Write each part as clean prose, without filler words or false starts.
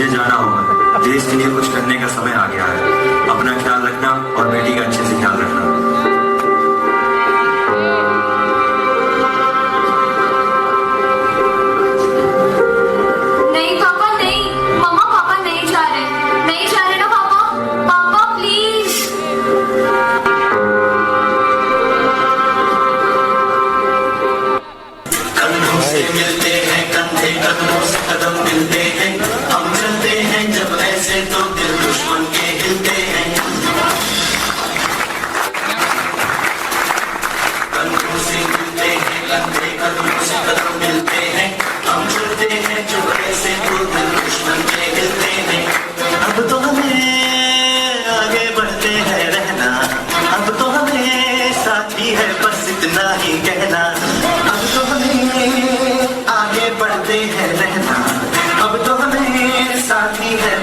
मुझे जाना होगा। देश के लिए कुछ करने का समय आ गया है। अपना ख्याल रखना और बेटी का अच्छे से ख्याल रखना। नहीं पापा नहीं, मम्मा पापा नहीं जा रहे ना पापा। पापा प्लीज। कंधों से मिलते हैं कंधे, कदमों से कदम मिलते हैं, हम चलते हैं जब ऐसे तो दिल दुश्मन के हिलते हैं। कंधों से मिलते हैं कंधे, कदमों से कदम मिलते हैं, हम चलते हैं जब ऐसे तो दिल दुश्मन के हिलते हैं। अब तो हमें आगे बढ़ते हैं रहना, अब तो हमें साथी है बस इतना ही कहना। अब तो हमें आगे बढ़ते हैं रहना, अब तो हमें साथी है।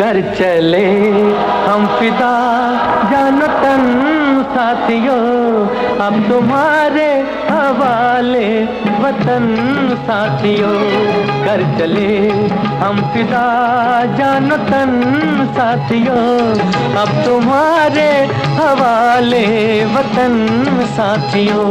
कर चले हम फिदा जानो तन साथियों, अब तुम्हारे हवाले वतन साथियों। कर चले हम फिदा जानो तन साथियों, अब तुम्हारे हवाले वतन साथियों।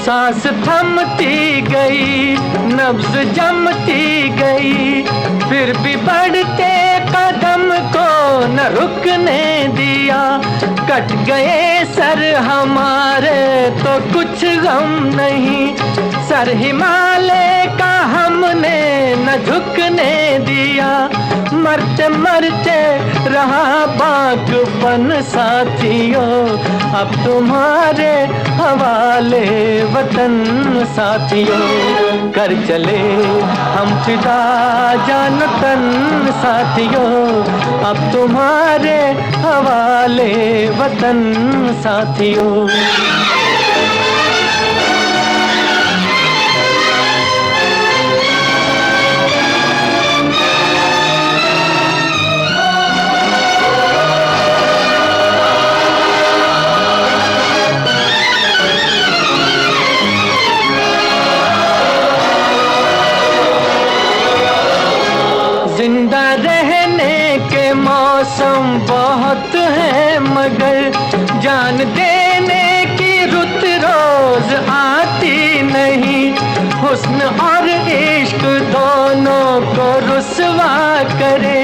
सांस थमती गई, नब्ज जमती गई, फिर भी बढ़ते कदम को न रुकने दिया। कट गए सर हमारे तो कुछ गम नहीं, सर हिमालय का हमने न झुकने दिया। मरते मरते रहा बागपन साथियों, अब तुम्हारे हवाले वतन साथियों। कर चले हम फिदा जान तन साथियों, अब तुम्हारे हवाले वतन साथियों। जिंदा रहने के मौसम बहुत हैं, मगर जान देने की रुत रोज आती नहीं। हुस्न और इश्क दोनों को रुसवा करे,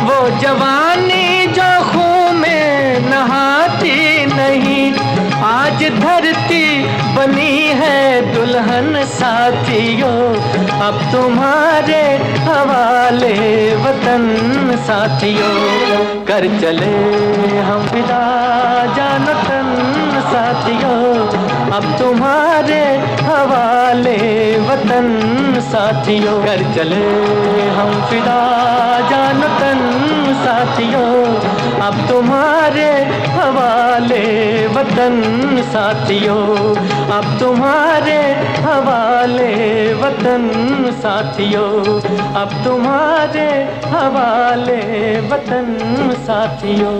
वो जवानी जो खून में नहाती नहीं। आज धरती बनी है दुल्हन साथियों, अब तुम्हारे हवाले वतन साथियों। कर चले हम फिदा जान तन साथियों, अब तुम्हारे हवाले वतन साथियों। कर चले हम फिदा जान तन साथियों, अब तुम्हारे हवाले वतन साथियों, अब तुम्हारे हवाले वतन साथियों, अब तुम्हारे हवाले वतन साथियों।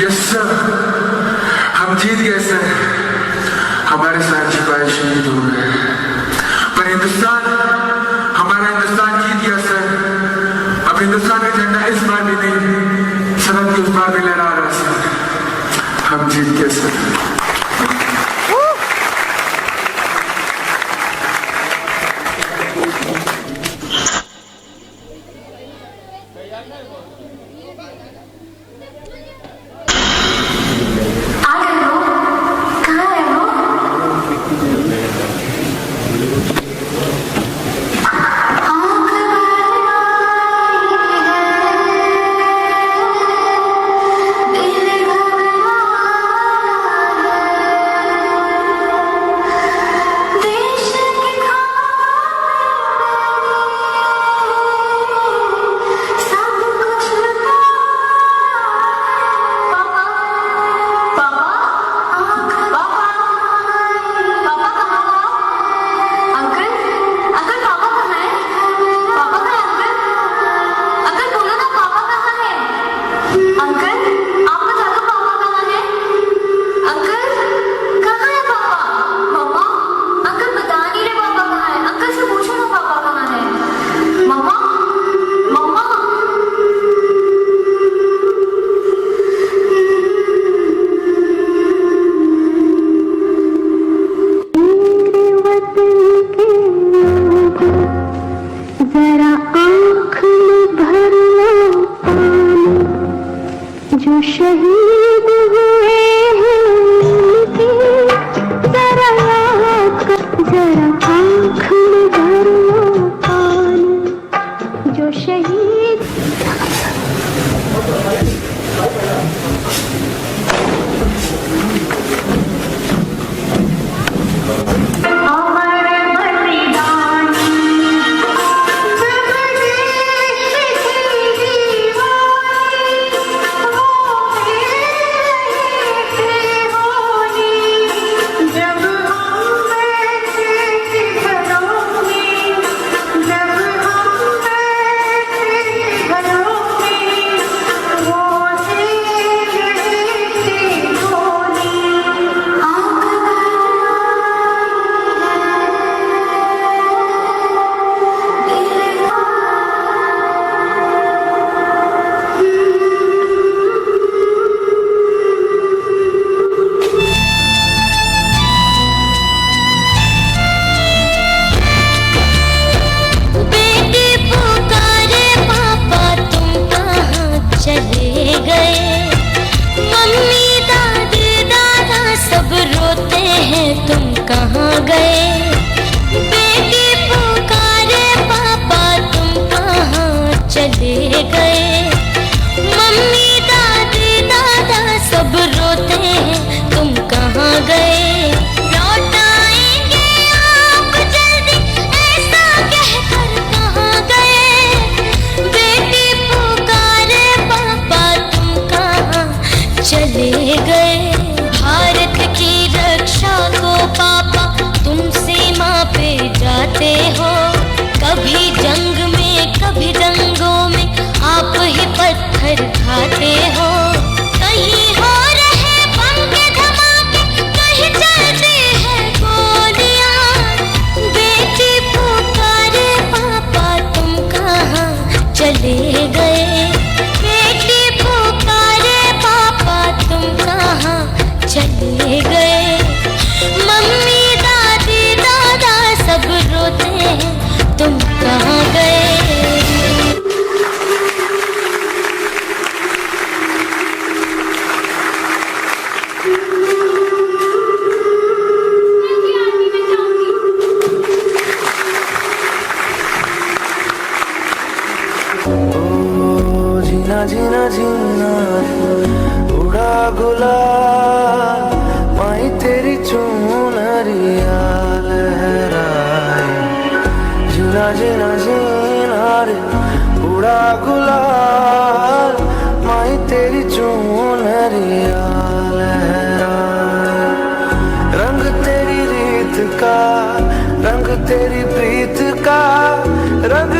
यस सर, हम जीत गए सर। हमारे साथ सिपाही शहीद हो गए, पर हिंदुस्तान, हमारा हिंदुस्तान जीत गया सर। अब हिंदुस्तान का झंडा इस बार भी नहीं, सरहद के उस बार भी लहरा रहा सर। हम जीत गए सर। दिल घबराए दिखाते हो। कहीं हो रहे बम के धमाके, कहीं चलती है गोलियां। बेटी पुकारे पापा तुम कहाँ चले गए। बेटी पुकारे पापा तुम कहाँ चले गए। मम्मी दादी दादा सब रोते हैं तुम कहाँ गए। जीना जीना जीना उड़ा गुलाल, माई तेरी चुनरिया लहराए। जीना जीना जीना रे उड़ा गुलाल, माई तेरी चुनरिया लहराए। रंग तेरी रीत का, रंग तेरी प्रीत का, रंग